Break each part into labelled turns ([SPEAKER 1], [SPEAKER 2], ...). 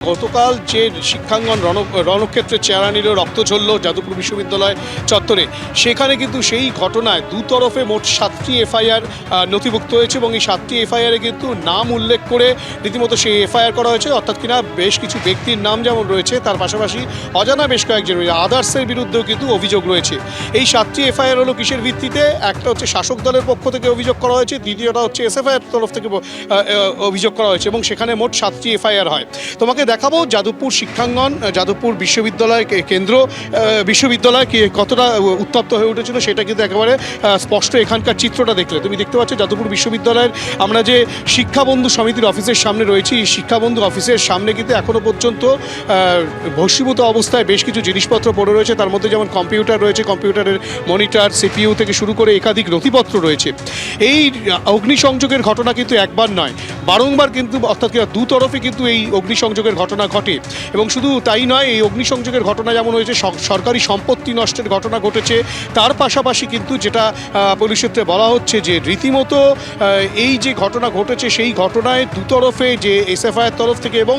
[SPEAKER 1] গতকাল যে শিক্ষাঙ্গন রণক্ষেত্রের চেহারা নিল, রক্ত ঝরল যাদবপুর বিশ্ববিদ্যালয় চত্বরে, সেখানে কিন্তু সেই ঘটনায় দুতরফে মোট 7টি এফআইআর নথিভুক্ত হয়েছে এবং এই 7টি এফআইআরে কিন্তু নাম উল্লেখ করে রীতিমতো সেই এফআইআর করা হয়েছে। অর্থাৎ কিনা বেশ কিছু ব্যক্তির নাম যেমন রয়েছে, তার পাশাপাশি অজানা বেশ কয়েকজন আদার্সের বিরুদ্ধেও কিন্তু অভিযোগ রয়েছে। এই 7টি এফআইআর হলো কিসের ভিত্তিতে? একটা হচ্ছে শাসক দলের পক্ষ থেকে অভিযোগ করা হয়েছে, দ্বিতীয়টা হচ্ছে এসএফআইয়ের তরফ থেকে অভিযোগ করা হয়েছে এবং সেখানে মোট 7টি এফআইআর হয়। তোমাকে দেখাবো যাদবপুর শিক্ষাঙ্গন, যাদবপুর বিশ্ববিদ্যালয় কেন্দ্র বিশ্ববিদ্যালয় কতটা উত্তপ্ত হয়ে উঠেছিল সেটা কিন্তু একেবারে স্পষ্ট এখানকার চিত্রটা দেখলে তুমি দেখতে পাচ্ছ। যাদবপুর বিশ্ববিদ্যালয়ের আমরা যে শিক্ষাবন্ধু সমিতির অফিসের সামনে রয়েছি, এই শিক্ষাবন্ধু অফিসের সামনে কিন্তু এখনও পর্যন্ত ভস্মীভূত অবস্থায় বেশ কিছু জিনিসপত্র পড়ে রয়েছে। তার মধ্যে যেমন কম্পিউটার রয়েছে, কম্পিউটারের মনিটর, সিপিইউ থেকে শুরু করে একাধিক নথিপত্র রয়েছে। এই অগ্নিসংযোগের ঘটনা কিন্তু একবার নয়, বারংবার কিন্তু অর্থাৎ দুতরফে কিন্তু এই অগ্নিসংযোগের ঘটনা ঘটে। এবং শুধু তাই নয়, এই অগ্নিসংযোগের ঘটনা যেমন হয়েছে, সরকারি সম্পত্তি নষ্টের ঘটনা ঘটেছে, তার পাশাপাশি কিন্তু যেটা পুলিশ সূত্রে বলা হচ্ছে যে রীতিমতো এই যে ঘটনা ঘটেছে সেই ঘটনায় দুতরফে যে এসএফআইয়ের তরফ থেকে এবং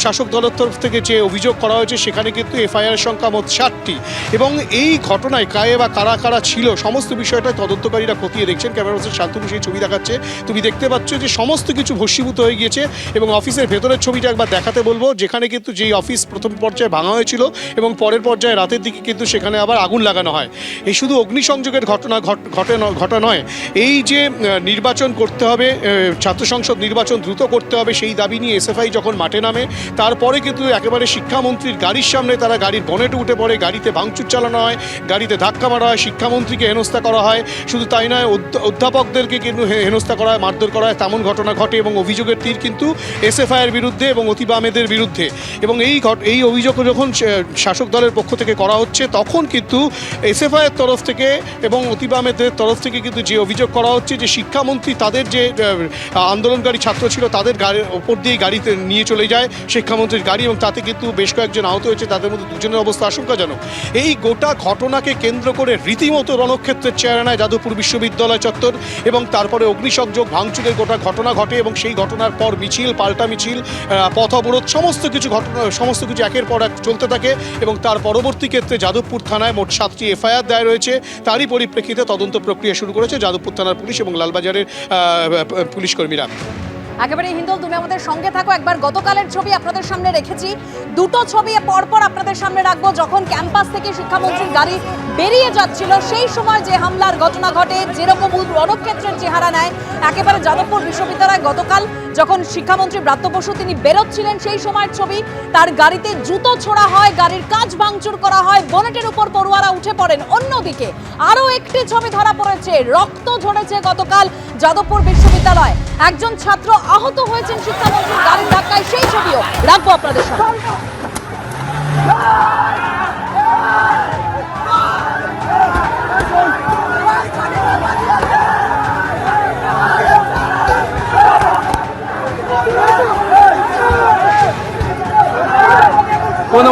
[SPEAKER 1] শাসক দলের তরফ থেকে যে অভিযোগ করা হয়েছে সেখানে কিন্তু এফআইআর সংখ্যা মোট 7টি। এবং এই ঘটনায় কায়ে বা কারা কারা ছিল সমস্ত বিষয়টা তদন্তকারীরা খতিয়ে দেখছেন। ক্যামেরা পার্সন শান্তনু সেই ছবি দেখাচ্ছে, তুমি দেখতে পাচ্ছ যে সমস্ত কিছু ভস্মীভূত হয়ে গিয়েছে। এবং অফিসের ভেতরের ছবিটা একবার দেখাতে বলবো, যেখানে কিন্তু যেই অফিস প্রথম পর্যায়ে ভাঙা হয়েছিল এবং পরের পর্যায়ে রাতের দিকে কিন্তু সেখানে আবার আগুন লাগানো হয়। এই শুধু অগ্নিসংযোগের ঘটা নয়, এই যে নির্বাচন করতে হবে, ছাত্র সংসদ নির্বাচন দ্রুত করতে হবে, সেই দাবি নিয়ে এসএফআই যখন মাঠে নামে, তারপরে কিন্তু একেবারে শিক্ষামন্ত্রীর গাড়ির সামনে তারা গাড়ির বনেটে উঠে পড়ে, গাড়িতে ভাঙচুর চালানো হয়, গাড়িতে ধাক্কা মারা হয়, শিক্ষামন্ত্রীকে হেনস্থা করা হয়। শুধু তাই নয়, অধ্যাপকদেরকে কিন্তু হেনস্থা করা হয়, মারধর করা হয়, তেমন ঘটনা ঘটে। এবং অভিযোগের তীর কিন্তু এসএফআইয়ের বিরুদ্ধে এবং অতীব আহমেদের বিরুদ্ধে। এবং এই অভিযোগ যখন শাসক দলের পক্ষ থেকে করা হচ্ছে, তখন কিন্তু এসএফআইয়ের তরফ থেকে এবং অতীব আহমেদের তরফ থেকে কিন্তু যে অভিযোগ করা হচ্ছে যে শিক্ষামন্ত্রী তাদের যে আন্দোলনকারী ছাত্র ছিল তাদের গাড়ির ওপর দিয়েই গাড়িতে নিয়ে চলে যায় শিক্ষামন্ত্রীর গাড়ি, এবং তাতে কিন্তু বেশ কয়েকজন আহত হয়েছে, তাদের মধ্যে দুজনের অবস্থা আশঙ্কাজনক। এই গোটা ঘটনাকে কেন্দ্র করে রীতিমতো রণক্ষেত্রের চেহারা নেয় যাদবপুর বিশ্ববিদ্যালয় চত্বর। এবং তারপরে অগ্নিসংযোগ, ভাঙচুরের গোটা ঘটনা ঘটে এবং সেই ঘটনার পর মিছিল, পাল্টা মিছিল, পথ অবরোধ, সমস্ত কিছু একের পর এক চলতে থাকে। এবং তার পরবর্তী ক্ষেত্রে যাদবপুর থানায় মোট 7টি এফআইআর দায়ের রয়েছে। তারই পরিপ্রেক্ষিতে তদন্ত প্রক্রিয়া শুরু করেছে যাদবপুর থানার পুলিশ এবং লালবাজারের পুলিশ কর্মীরা।
[SPEAKER 2] একেবারে হিন্দল, তুমি আমাদের সঙ্গে থাকো। একবার গতকালের ছবি আপনাদের সামনে রেখেছি, দুটো ছবি পরপর আপনাদের সামনে রাখবো। যখন ক্যাম্পাস থেকে শিক্ষামন্ত্রীর গাড়ি বেরিয়ে যাচ্ছিল সেই সময় যে হামলার ঘটনা ঘটে, যেরকম রণক্ষেত্রের চেহারা নেয় একেবারে যাদবপুর বিশ্ববিদ্যালয়। গতকাল যখন শিক্ষামন্ত্রী ব্রাত্য বসু তিনি বেরোচ্ছিলেন সেই সময়ের ছবি, তার গাড়িতে জুতো ছোড়া হয়, গাড়ির কাঁচ ভাঙচুর করা হয়, বনেটের উপর পড়ুয়ারা উঠে পড়েন। অন্যদিকে আরও একটি ছবি ধরা পড়েছে, রক্ত ঝরেছে গতকাল যাদবপুর বিশ্ববিদ্যালয়, একজন ছাত্র আহত হয়েছেন শিক্ষামন্ত্রীর গাড়ির ধাক্কায়, সেই ছবিও রাখবো আপনাদের সামনে।
[SPEAKER 3] কোন